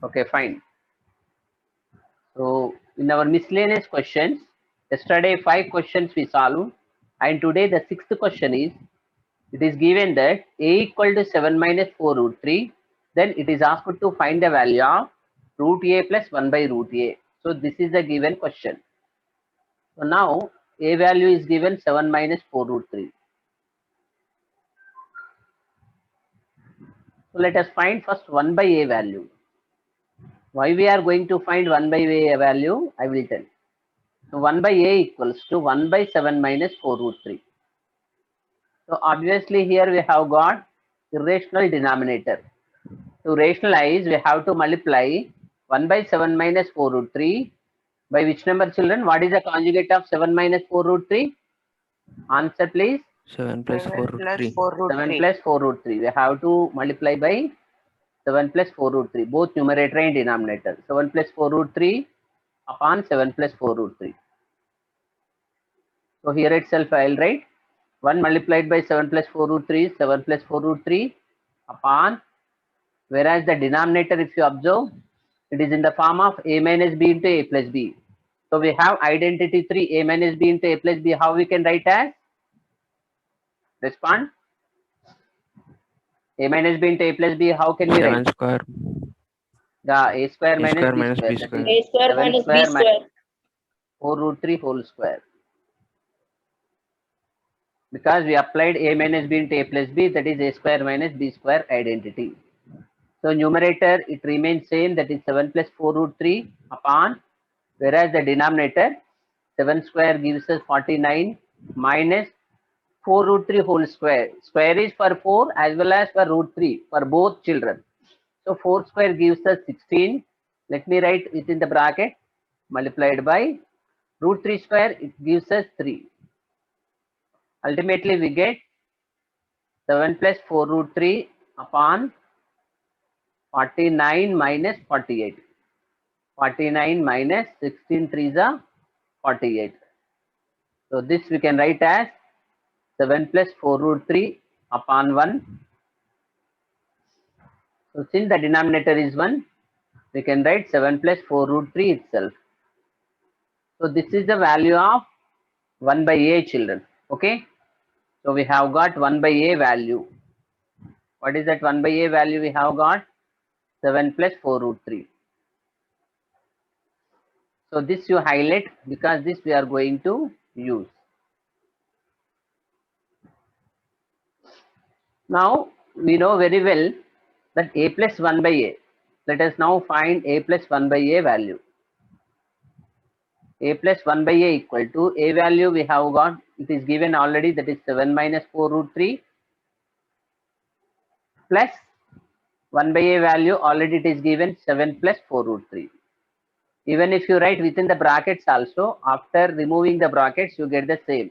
Okay, fine. So in our miscellaneous questions, yesterday 5 questions we solved, and today the 6th question is, it is given that a equal to 7 minus 4 root 3, then it is asked to find the value of root a plus 1 by root a. So this is the given question. So now a value is given 7 minus 4 root 3. So let us find first 1 by a value. Why we are going to find 1 by a value, I will tell. So 1 by a equals to 1 by 7 minus 4 root 3. So obviously here we have got irrational denominator. To rationalize, we have to multiply 1 by 7 minus 4 root 3 by which number, children? What is the conjugate of 7 minus 4 root 3? Answer please. 7 plus 4 root 3. 7 plus 4 root 3. We have to multiply by 7 plus 4 root 3, both numerator and denominator. 7 plus 4 root 3 upon 7 plus 4 root 3. So here itself I will write 1 multiplied by 7 plus 4 root 3 is 7 plus 4 root 3 upon, whereas the denominator, if you observe, it is in the form of a minus b into a plus b. So we have identity 3, a minus b into a plus b. How we can write as? Respond. A minus b into a plus b, how can we 7 write? square. The a square A minus square b minus square. b That square. is A square 7 minus B square minus square. 4 root 3 whole square. Because we applied a minus b into a plus b, that is a square minus b square identity. So numerator, it remains same, that is 7 plus 4 root 3 upon, whereas the denominator 7 square gives us 49 minus 4 root 3 whole square. Square is for 4 as well as for root 3 for both children. So 4 square gives us 16. Let me write within the bracket, multiplied by root 3 square, it gives us 3. Ultimately we get 7 plus 4 root 3 upon 49 minus 48. 49 minus 16 3s are 48. So this we can write as 7 plus 4 root 3 upon 1. So since the denominator is 1, we can write 7 plus 4 root 3 itself. So this is the value of 1 by a, children. Okay. So we have got 1 by a value. What is that 1 by a value we have got? 7 plus 4 root 3. So this you highlight because this we are going to use. Now we know very well that a plus 1 by a. Let us now find a plus 1 by a value. A plus 1 by a equal to a value we have got, it is given already, that is 7 minus 4 root 3 plus 1 by a value, already it is given 7 plus 4 root 3. Even if you write within the brackets also, after removing the brackets you get the same.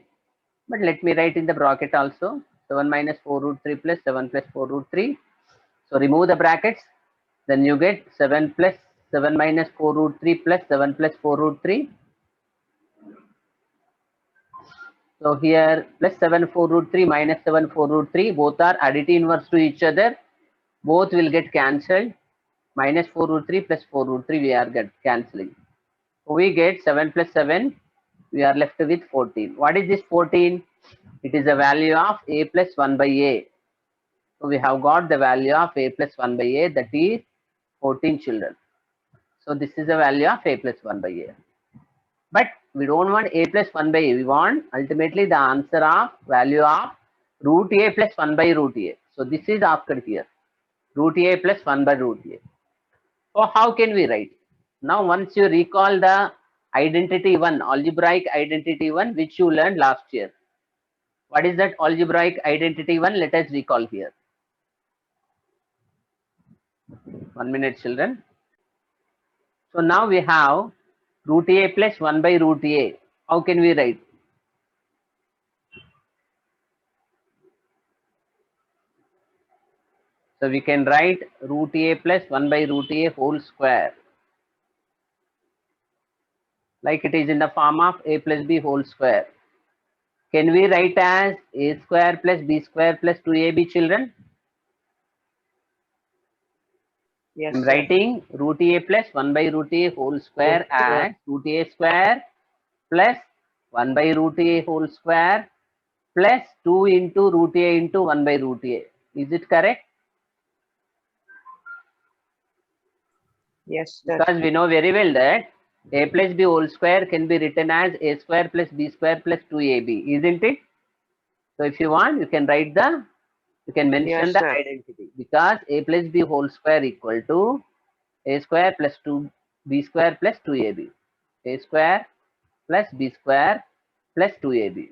But let me write in the bracket also, 7 minus 4 root 3 plus 7 plus 4 root 3. So remove the brackets, then you get 7 plus 7 minus 4 root 3 plus 7 plus 4 root 3. So here plus 7 4 root 3 minus 7 4 root 3, both are additive inverse to each other. Both will get cancelled. Minus 4 root 3 plus 4 root 3 we are cancelling. So we get 7 plus 7, we are left with 14. What is this 14? It is the value of a plus 1 by a. So we have got the value of a plus 1 by a, that is 14, children. So this is the value of a plus 1 by a. But we don't want a plus 1 by a. We want ultimately the answer of value of root a plus 1 by root a. So this is asked here. Root a plus 1 by root a. So how can we write? Now once you recall the identity 1, algebraic identity 1, which you learned last year. What is that algebraic identity 1? Let us recall here. 1 minute, children. So now we have root a plus 1 by root a. How can we write? So we can write root a plus 1 by root a whole square. Like it is in the form of a plus b whole square. Can we write as a square plus b square plus 2ab, children? Yes, I'm sir. writing root a plus 1 by root a whole square as root a square plus 1 by root a whole square plus 2 into root a into 1 by root a. Is it correct? Yes, sir. Because we know very well that a plus b whole square can be written as a square plus b square plus 2ab, isn't it? So if you want, you can write the, you can mention Yes, the sir. identity, because a plus b whole square equal to a square plus 2b square plus 2ab. A square plus b square plus 2ab.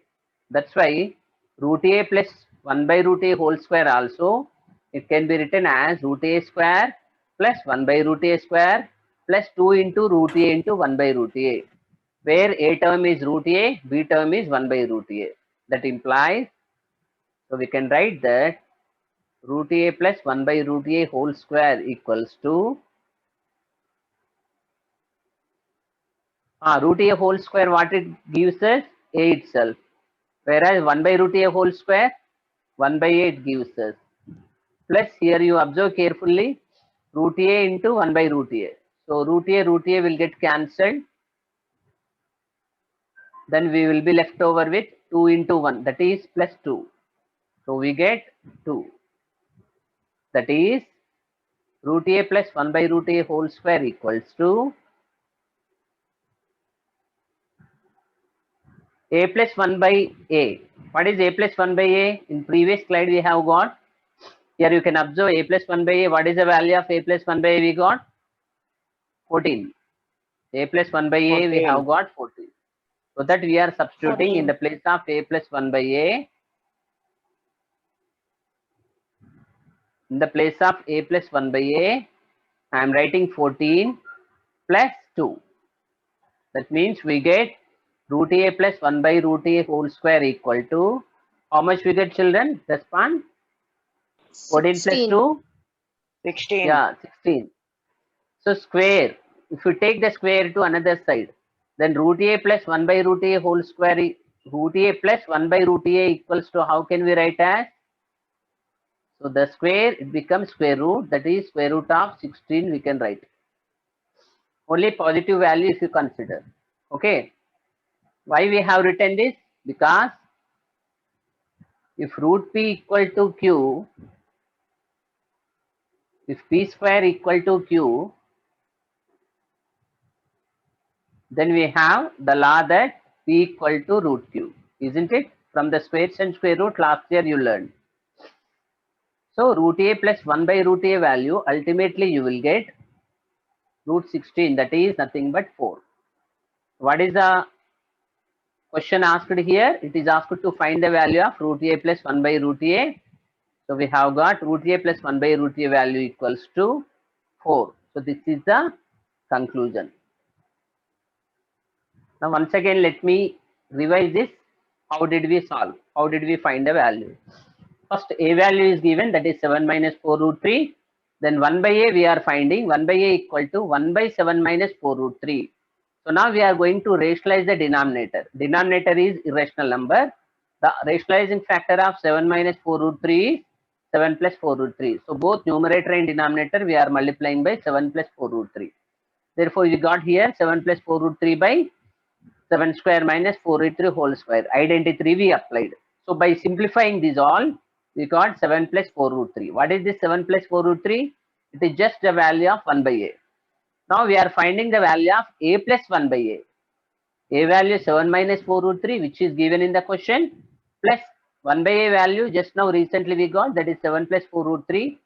That's why root a plus 1 by root a whole square also, it can be written as root a square plus 1 by root a square plus 2 into root a into 1 by root a, where a term is root a, b term is 1 by root a. That implies, so we can write that root a plus 1 by root a whole square equals to root a whole square, what it gives us? A itself. Whereas 1 by root a whole square, 1 by a it gives us. Plus here you observe carefully, root a into 1 by root a. So root a will get cancelled. Then we will be left over with 2 into 1, that is plus 2. So we get 2. That is root a plus 1 by root a whole square equals to a plus 1 by a. What is a plus 1 by a? In previous slide we have got, here you can observe a plus 1 by a. What is the value of a plus 1 by a we got? 14. A plus 1 by a we 14. have got 14. So that we are substituting in 14. the place of a plus 1 by a. In the place of a plus 1 by a, I am writing 14 plus 2. That means we get root a plus 1 by root a whole square equal to, how much we get, children? Respond. 14 plus 16. 2? 16. Yeah, 16. So square, if you take the square to another side, then root a plus 1 by root a whole square, root a plus 1 by root a equals to, how can we write as? So the square, it becomes square root, that is square root of 16 we can write. Only positive value if you consider. Okay. Why we have written this? Because if root p equal to q, if p square equal to q, then we have the law that p equal to root q, isn't it? From the squares and square root last year you learned. So root a plus 1 by root a value, ultimately you will get root 16, that is nothing but 4. What is the question asked here? It is asked to find the value of root a plus 1 by root a. So we have got root a plus 1 by root a value equals to 4. So this is the conclusion. Now once again let me revise this. How did we solve? How did we find the value? First a value is given, that is 7 minus 4 root 3. Then 1 by a we are finding, 1 by a equal to 1 by 7 minus 4 root 3. So now we are going to rationalize the denominator. Denominator is irrational number. The rationalizing factor of 7 minus 4 root 3 is 7 plus 4 root 3. So both numerator and denominator we are multiplying by 7 plus 4 root 3. Therefore we got here 7 plus 4 root 3 by 7 square minus 4 root 3 whole square. Identity 3 we applied. So by simplifying this all, we got 7 plus 4 root 3. What is this 7 plus 4 root 3? It is just the value of 1 by a. Now we are finding the value of a plus 1 by a. A value 7 minus 4 root 3, which is given in the question, plus 1 by a value just now recently we got, that is 7 plus 4 root 3.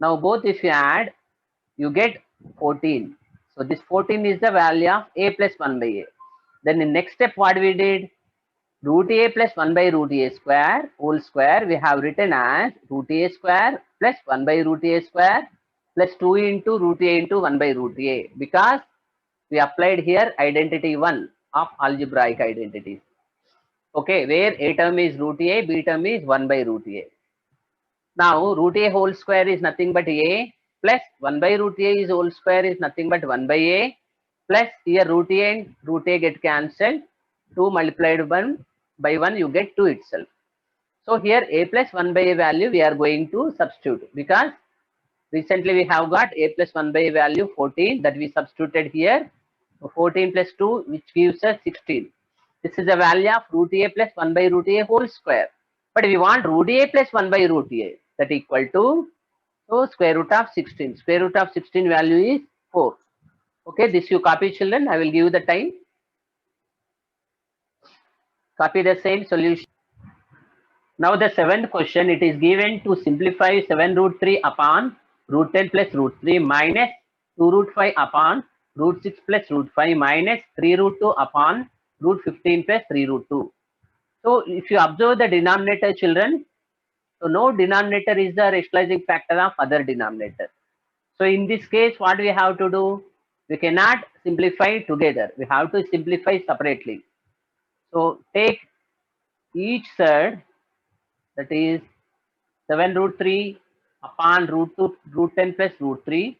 Now both if you add, you get 14. So this 14 is the value of a plus 1 by a. Then in next step what we did? Root a plus 1 by root a square whole square we have written as root a square plus 1 by root a square plus 2 into root a into 1 by root a, because we applied here identity 1 of algebraic identities. Okay, where a term is root a, b term is 1 by root a. Now root a whole square is nothing but a, plus 1 by root a is whole square is nothing but 1 by a, plus here root a and root a get cancelled, 2 multiplied by 1 you get 2 itself. So here a plus 1 by a value we are going to substitute, because Recently we have got a plus 1 by a value 14 that we substituted here. So 14 plus 2 which gives us 16. This is the value of root a plus 1 by root a whole square. But we want root a plus 1 by root a, that equal to, so square root of 16. Square root of 16 value is 4. Okay, this you copy, children. I will give you the time. Copy the same solution. Now the seventh question, it is given to simplify 7 root 3 upon root 10 plus root 3 minus 2 root 5 upon root 6 plus root 5 minus 3 root 2 upon root 15 plus 3 root 2. So if you observe the denominator, children, so no denominator is the rationalizing factor of other denominator. So in this case, what we have to do? We cannot simplify together. We have to simplify separately. So take each third, that is 7 root 3 upon root 2 root 10 plus root 3.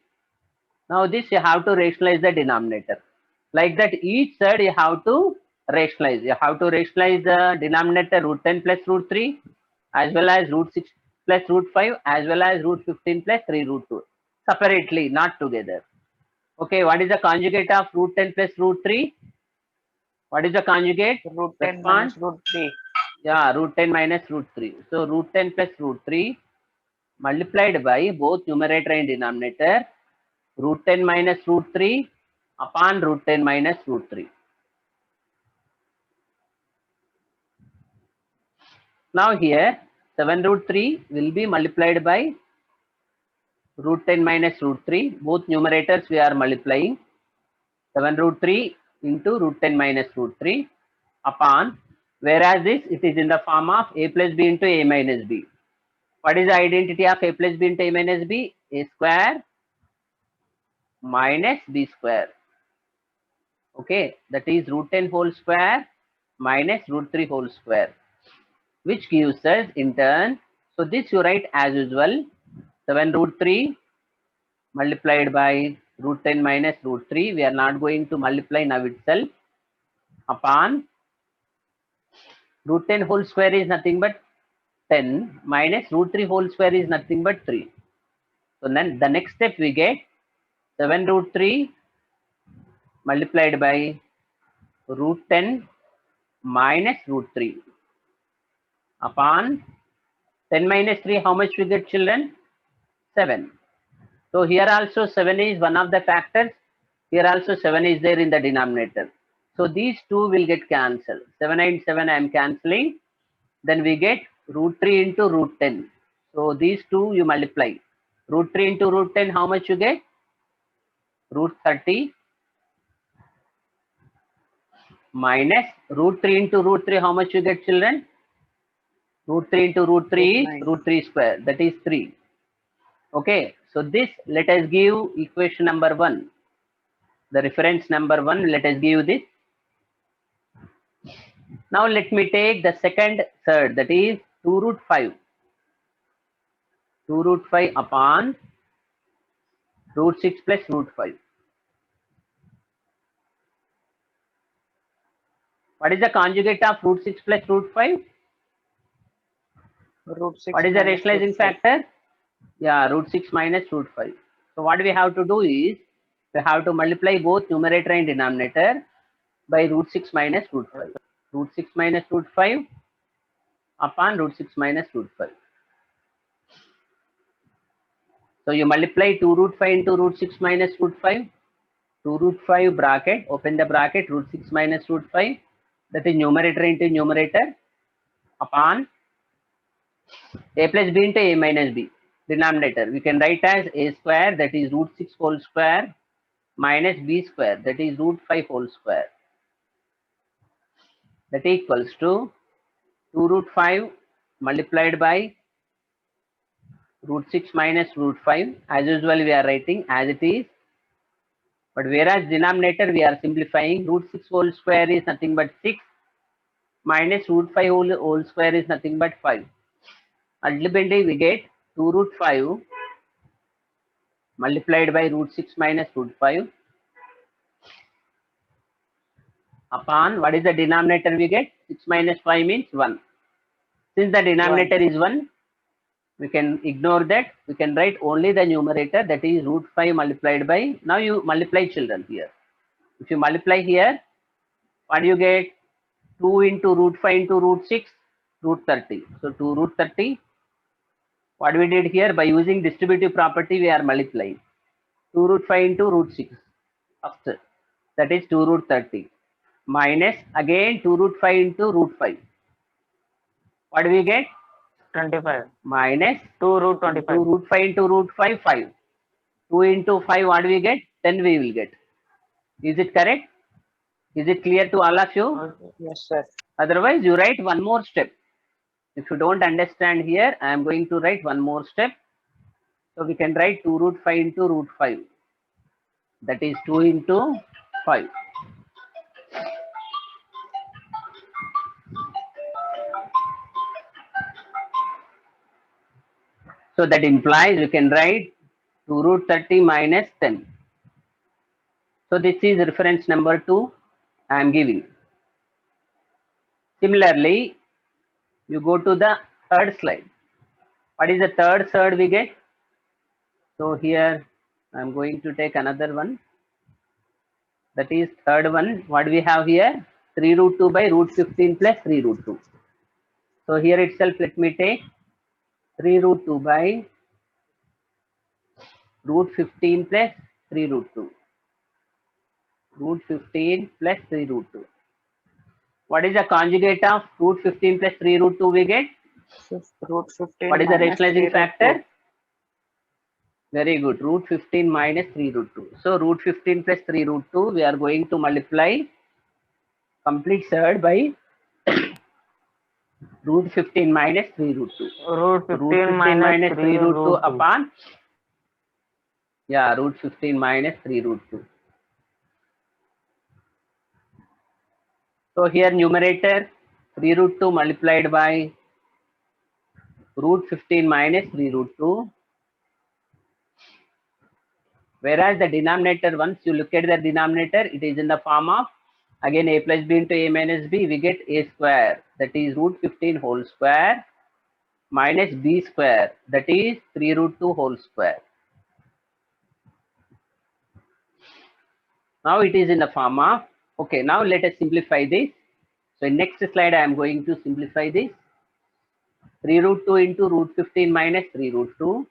Now this you have to rationalize the denominator. Like that, each third you have to rationalize. You have to rationalize the denominator root 10 plus root 3 as well as root 6 plus root 5 as well as root 15 plus 3 root 2. Separately, not together. Okay, what is the conjugate of root 10 plus root 3? What is the conjugate? Root 10 minus root 3. Yeah, root 10 minus root 3. So root 10 plus root 3 multiplied by both numerator and denominator, root 10 minus root 3 upon root 10 minus root 3. Now here 7 root 3 will be multiplied by root 10 minus root 3. Both numerators we are multiplying. 7 root 3 into root 10 minus root 3 upon, whereas this it is in the form of a plus b into a minus b. What is the identity of a plus b into a minus b? A square minus b square. Okay, that is root 10 whole square minus root 3 whole square, which gives us in turn, so this you write as usual, 7 root 3 multiplied by root 10 minus root 3. We are not going to multiply now itself, upon root 10 whole square is nothing but 10 minus root 3 whole square is nothing but 3. So then the next step we get 7 root 3 multiplied by root 10 minus root 3 upon 10 minus 3, how much we get, children? 7. So here also 7 is one of the factors. Here also 7 is there in the denominator. So these two will get cancelled. 7 and 7 I am cancelling. Then we get root 3 into root 10. So these two you multiply. Root 3 into root 10, how much you get? Root 30 minus root 3 into root 3, how much you get, children? Root 3 into root 3 is root 3 square, that is 3. Okay, so this let us give equation number 1. The reference number 1, let us give this. Now let me take the second third, that is 2 root 5. 2 root 5 upon root 6 plus root 5. What is the conjugate of root 6 plus root 5? Root 6 What is the minus rationalizing root 5. factor? Yeah, root 6 minus root 5. So what we have to do is, we have to multiply both numerator and denominator by root 6 minus root 5. Root 6 minus root 5 upon root 6 minus root 5. So you multiply 2 root 5 into root 6 minus root 5. 2 root 5 bracket, open the bracket, root 6 minus root 5. That is numerator into numerator upon a plus b into a minus b. Denominator we can write as a square, that is root 6 whole square, minus b square, that is root 5 whole square. That equals to 2 root 5 multiplied by root 6 minus root 5. As usual we are writing as it is. But whereas denominator we are simplifying, root 6 whole square is nothing but 6 minus root 5 whole square is nothing but 5. Ultimately we get 2 root 5 multiplied by root 6 minus root 5 upon, what is the denominator we get? 6 minus 5 means 1. Since the denominator is 1, We can ignore that. We can write only the numerator, that is root 5 multiplied by, now you multiply children here. If you multiply here, what do you get? 2 into root 5 into root 6, root 30. So 2 root 30. What we did here, by using distributive property, we are multiplying. 2 root 5 into root 6. First, that is 2 root 30. Minus again 2 root 5 into root 5. What do we get? 25. Minus 2 root 25. 2 root 5 into root 5, 5. 2 into 5, what do we get? 10 we will get. Is it correct? Is it clear to all of you? Okay. Yes, sir. Otherwise, you write one more step. If you don't understand here, I am going to write one more step. So we can write 2 root 5 into root 5. That is 2 into 5. So that implies we can write 2 root 30 minus 10. So this is reference number 2 I am giving. Similarly, you go to the third slide. What is the third we get? So here I am going to take another one. That is third one. What we have here? 3 root 2 by root 15 plus 3 root 2. So here itself, let me take 3 root 2 by root 15 plus 3 root 2. Root 15 plus 3 root 2. What is the conjugate of root 15 plus 3 root 2 we get? Root 15. What is the minus 3 rationalizing root factor? 2. Very good. Root 15 minus 3 root 2. So root 15 plus 3 root 2, we are going to multiply complete third by root 15 minus 3 root 2. Root 15, Root 15 minus 3 root 2 2. upon, yeah, root 15 minus 3 root 2. So here numerator 3 root 2 multiplied by root 15 minus 3 root 2. Whereas the denominator, once you look at the denominator, it is in the form of, again, a plus b into a minus b, we get a square, that is root 15 whole square minus b square, that is 3 root 2 whole square. Now it is in the form of, okay, now let us simplify this. So in next slide, I am going to simplify this. 3 root 2 into root 15 minus 3 root 2.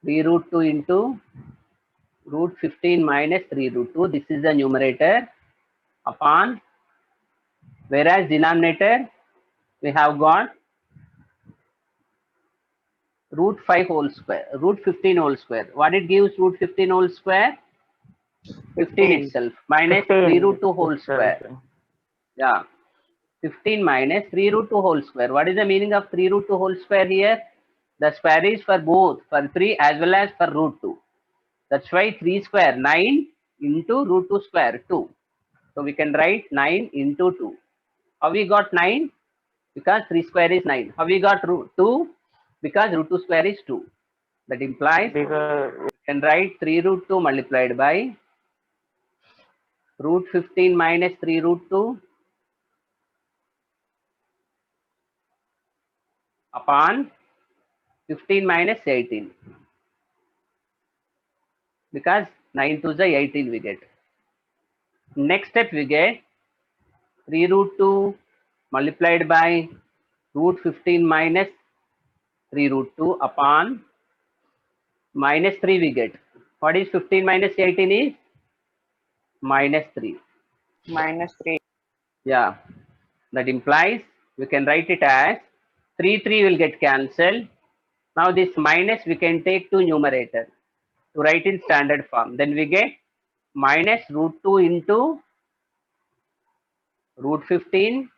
3 root 2 into root 15 minus 3 root 2. This is the numerator upon, whereas denominator, we have got root 5 whole square, root 15 whole square. What it gives root 15 whole square? 15 itself minus 3 root 2 whole square. Yeah. 15 minus 3 root 2 whole square. What is the meaning of 3 root 2 whole square here? The square is for both, for 3 as well as for root 2. That's why 3 square, 9 into root 2 square, 2. So we can write 9 into 2. How we got 9? Because 3 square is 9. How we got root 2? Because root 2 square is 2. That implies we can write 3 root 2 multiplied by root 15 minus 3 root 2 upon 15 minus 18. Because 9 to the 18 we get. Next step we get 3 root 2 multiplied by root 15 minus 3 root 2 upon minus 3 we get. What is 15 minus 18 is? Minus 3. Minus 3. Yeah. That implies we can write it as 3 will get cancelled. Now this minus we can take to numerator to write in standard form. Then we get minus root 2 into root 15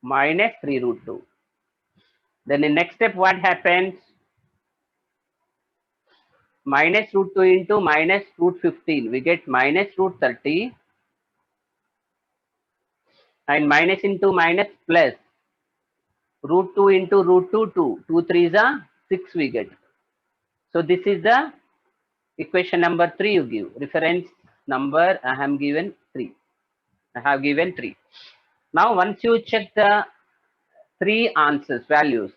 minus 3 root 2. Then in next step what happens? Minus root 2 into minus root 15. We get minus root 30. And minus into minus plus. Root 2 into root 2, 2. 2 3s are 6 we get. So this is the equation number 3 you give. Reference number I have given 3. I have given 3. Now once you check the three answers, values.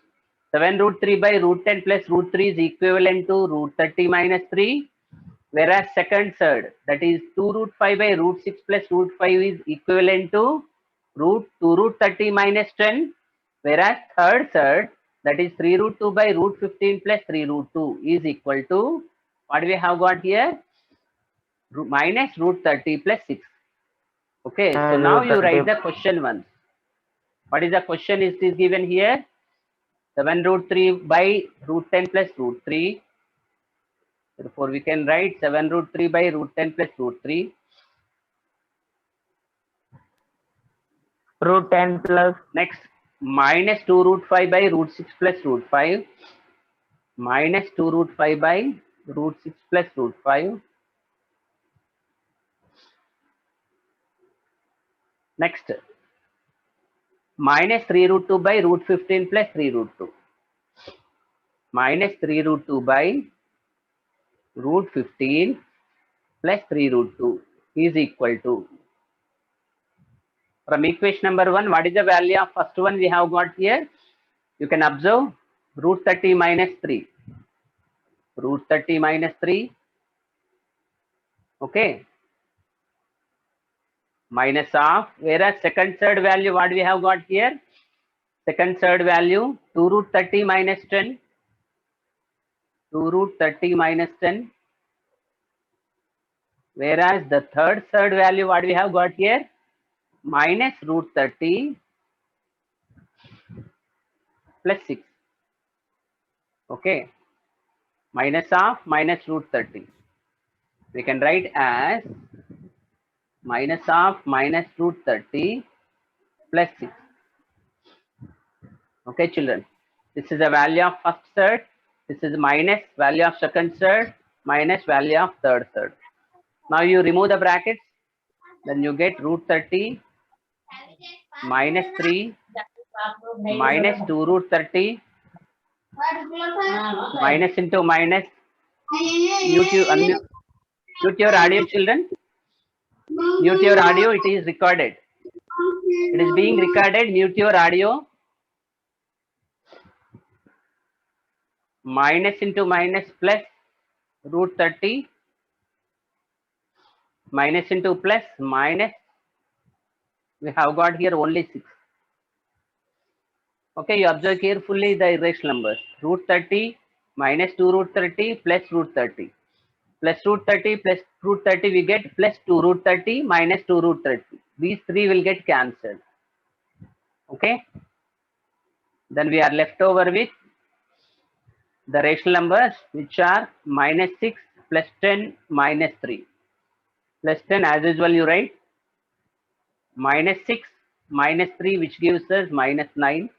7 root 3 by root 10 plus root 3 is equivalent to root 30 minus 3. Whereas second third, that is 2 root 5 by root 6 plus root 5 is equivalent to root 2 root 30 minus 10. Whereas third, that is 3 root 2 by root 15 plus 3 root 2 is equal to, what we have got here? Minus root 30 plus 6. Okay, so And now root you write 30. the question once. What is the question? It is given here. 7 root 3 by root 10 plus root 3. Therefore, we can write 7 root 3 by root 10 plus root 3. Root 10 plus Next, minus 2 root 5 by root 6 plus root 5. Minus 2 root 5 by root 6 plus root 5. Next, minus 3 root 2 by root 15 plus 3 root 2. Minus 3 root 2 by root 15 plus 3 root 2 is equal to, from equation number 1, what is the value of first one we have got here? You can observe root 30 minus 3. Root 30 minus 3. Okay. Minus of, whereas second third value, what we have got here? Second third value, 2 root 30 minus 10. 2 root 30 minus 10. Whereas the third value, what we have got here? Minus root 30 plus 6. Okay. Minus of minus root 30. We can write as minus of minus root 30 plus 6. Okay, children. This is the value of first third. This is minus value of second third minus value of third third. Now you remove the brackets. Then you get root 30 minus 3 minus 2 root 30 minus into minus. Mute your audio, children. Mute your audio. It is recorded. It is being recorded. Mute your audio. Minus into minus plus root 30. Minus into plus minus. We have got here only 6. Okay, you observe carefully the irrational numbers. Root 30 minus 2 root 30 plus root 30. Plus root 30 plus root 30 we get plus 2 root 30 minus 2 root 30. These three will get cancelled. Okay. Then we are left over with the rational numbers, which are minus 6 plus 10 minus 3. Plus 10, as usual you write. Minus 6 minus 3, which gives us minus 9.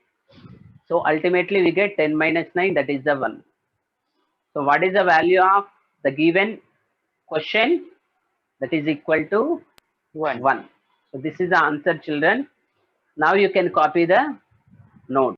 So ultimately we get 10 minus 9, that is the 1. So what is the value of the given question? That is equal to 1. So this is the answer, children. Now you can copy the note.